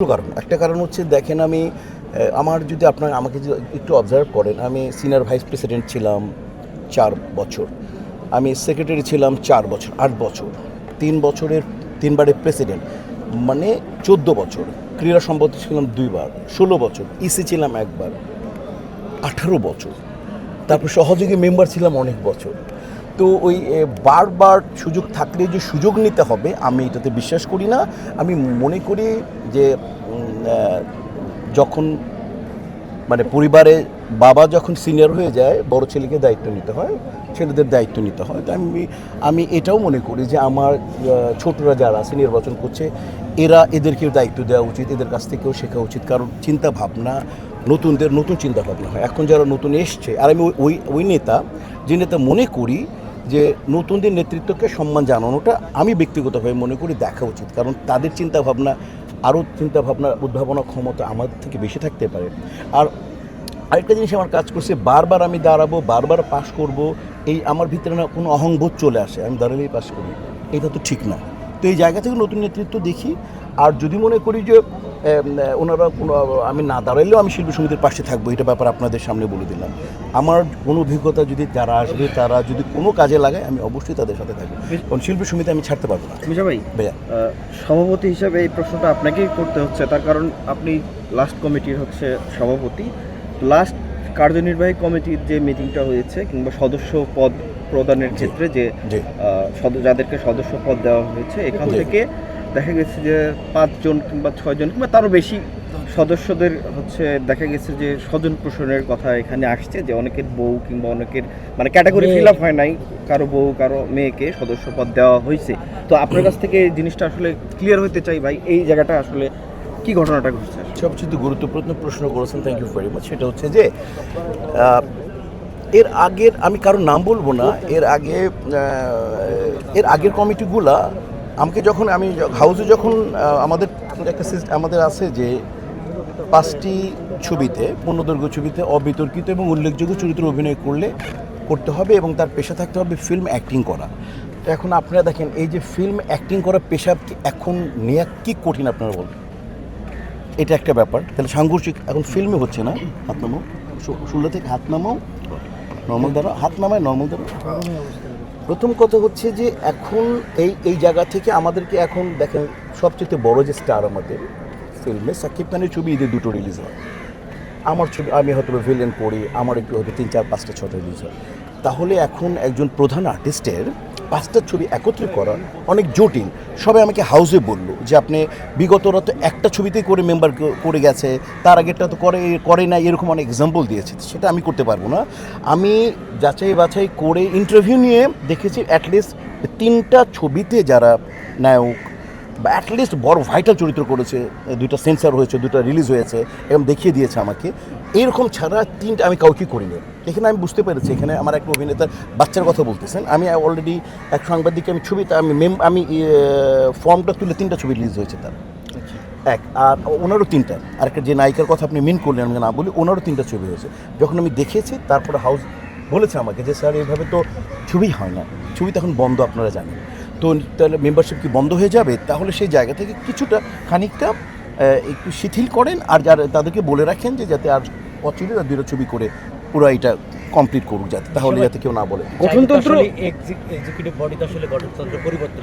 একটা কারণ হচ্ছে দেখেন আমি আমার যদি আমাকে যদি একটু অবজার্ভ করেন, আমি সিনিয়র ভাইস প্রেসিডেন্ট ছিলাম 4 বছর, আমি সেক্রেটারি ছিলাম 4 বছর, 8 বছর, 3 বছরের 3বারের প্রেসিডেন্ট, মানে 14 বছর, ক্রীড়া সম্পাদক ছিলাম 2বার, 16 বছর, ইসি ছিলাম 1বার, 18 বছর, তারপর সহযোগী মেম্বার ছিলাম অনেক বছর। তো ওই বারবার সুযোগ থাকলে যে সুযোগ নিতে হবে, আমি এটাতে বিশ্বাস করি না। আমি মনে করি যে যখন মানে পরিবারে বাবা যখন সিনিয়র হয়ে যায়, বড় ছেলেকে দায়িত্ব নিতে হয়, ছেলেদের দায়িত্ব নিতে হয়। তো আমি এটাও মনে করি যে আমার ছোটরা যারা আছে নির্বাচন করছে, এদেরকেও দায়িত্ব দেওয়া উচিত, এদের কাছ থেকেও শেখা উচিত, কারণ চিন্তা ভাবনা নতুনদের নতুন চিন্তা ভাবনা হয়। এখন যারা নতুন এসছে, আর আমি ওই নেতা যে নেতা মনে করি যে নতুনদের নেতৃত্বকে সম্মান জানানোটা আমি ব্যক্তিগতভাবে মনে করি দেখা উচিত, কারণ তাদের চিন্তাভাবনা আরও চিন্তাভাবনা উদ্ভাবনা ক্ষমতা আমাদের থেকে বেশি থাকতে পারে। আর আরেকটা জিনিস আমার কাজ করছে, বারবার আমি দাঁড়াবো, বারবার পাশ করব, এই আমার ভিতরে না কোনো অহংবোধ চলে আসে, আমি দাঁড়ালেই পাশ করি, এটা তো ঠিক না। তো এই জায়গা থেকে নতুন নেতৃত্ব দেখি। আর যদি মনে করি যে ওনারা আমি না দাঁড়াইলেও আমি শিল্পী সমিতির পাশে থাকবো, এটা ব্যাপার আপনাদের সামনে বলে দিলাম। আমার কোনো অভিজ্ঞতা যদি যারা আসবে, তারা যদি কোনো কাজে লাগায়, আমি অবশ্যই তাদের সাথে থাকবো, কারণ শিল্পী সমিতি আমি ছাড়তে পারবো না। মিশা ভাই, সভাপতি হিসাবে এই প্রশ্নটা আপনাকেই করতে হচ্ছে, তার কারণ আপনি লাস্ট কমিটির সভাপতি। লাস্ট কার্যনির্বাহী কমিটির যে মিটিংটা হয়েছে কিংবা সদস্য পদ প্রদানের ক্ষেত্রে যে যাদেরকে সদস্য পদ দেওয়া হয়েছে, এখান থেকে দেখা গেছে যে 5 জন কিংবা 6 জন কিংবা তারও বেশি সদস্যদের দেখা গেছে যে স্বজন পোষণের কথা এখানে আসছে, যে অনেকের বউ কিংবা অনেকের মানে ক্যাটাগরি ফিল আপ হয় নাই, কারো বউ কারো মেয়েকে সদস্য পদ দেওয়া হয়েছে। তো আপনার কাছ থেকে এই জিনিসটা আসলে ক্লিয়ার হতে চাই ভাই, এই জায়গাটা আসলে কি ঘটনাটা ঘটছে? সবচেয়ে গুরুত্বপূর্ণ প্রশ্ন করেছেন, থ্যাংক ইউ ভেরি মাচ। সেটা হচ্ছে যে এর আগের, আমি কারোর নাম বলবো না, এর আগের কমিটিগুলা আমাকে যখন আমি হাউসে যখন আমাদের একটা আমাদের আছে যে 5টি ছবিতে, পূর্ণদৈর্ঘ্য ছবিতে অবিতর্কিত এবং উল্লেখযোগ্য চরিত্রে অভিনয় করতে হবে এবং তার পেশা থাকতে হবে ফিল্ম অ্যাক্টিং করা। তো এখন আপনারা দেখেন, এই যে ফিল্ম অ্যাক্টিং করা পেশা এখন নেওয়া কি কঠিন আপনারা বলবেন, এটা একটা ব্যাপার। তাহলে সাংঘর্ষিক এখন ফিল্মে হচ্ছে না, হাত নামাও, শুরু থেকে হাত নামাও, নর্মাল দ্বারা হাত নামায়, নর্মাল দ্বারা। প্রথম কথা হচ্ছে যে এখন এই জায়গা থেকে আমাদেরকে এখন দেখেন, সবচেয়ে বড় যে স্টার আমাদের ফিল্মে সাকিব খানের ছবি ঈদে 2টো রিলিজ হয়, আমার ছবি আমি হয়তো ভিলেন করি, আমার একটু হয়তো 3, 4, 5টা 6টা রিলিজ হয়। তাহলে এখন একজন প্রধান আর্টিস্টের 5টা ছবি একত্রে করা অনেক জটিল। সবাই আমাকে হাউসে বললো যে আপনি বিগতরা তো একটা ছবিতেই করে মেম্বার করে গেছে, তার আগেরটা তো করে না, এরকম অনেক এক্সাম্পল দিয়েছে। সেটা আমি করতে পারবো না। আমি যাচাই বাছাই করে ইন্টারভিউ নিয়ে দেখেছি অ্যাটলিস্ট 3টা ছবিতে যারা নায়ক বা অ্যাটলিস্ট বড় ভাইটাল চরিত্র করেছে, 2টা সেন্সার হয়েছে, 2টা রিলিজ হয়েছে এবং দেখিয়ে দিয়েছে আমাকে। এইরকম ছাড়া 3টা আমি কাউকে করিনি। এখানে আমি বুঝতে পেরেছি, এখানে আমার একটা অভিনেতার বাচ্চার কথা বলতেছেন, আমি অলরেডি এক সাংবাদিককে আমি ছবিতে আমি ফর্মটা তুলে 3টা ছবি রিলিজ হয়েছে তার, আর ওনারও 3টা। আরেকটা যে নায়িকার কথা আপনি মিন করলেন, আমি না বলি, ওনারও 3টা ছবি হয়েছে। যখন আমি দেখেছি, তারপরে হাউস বলেছে আমাকে যে স্যার এইভাবে তো ছবি হয় না, ছবি তো এখন বন্ধ, আপনারা জানেন। তো তাহলে মেম্বারশিপ কি বন্ধ হয়ে যাবে? তাহলে সেই জায়গা থেকে খানিকটা একটু শিথিল করেন, আর তাদেরকে বলে রাখেন যে যাতে আর অচিরে 2টা ছবি করে পুরো এটা কমপ্লিট করুক, যাতে তাহলে যাতে কেউ না বলে গঠনতন্ত্র এক্সিকিউটিভ বডিতে আসলে গঠনতন্ত্র পরিবর্তন।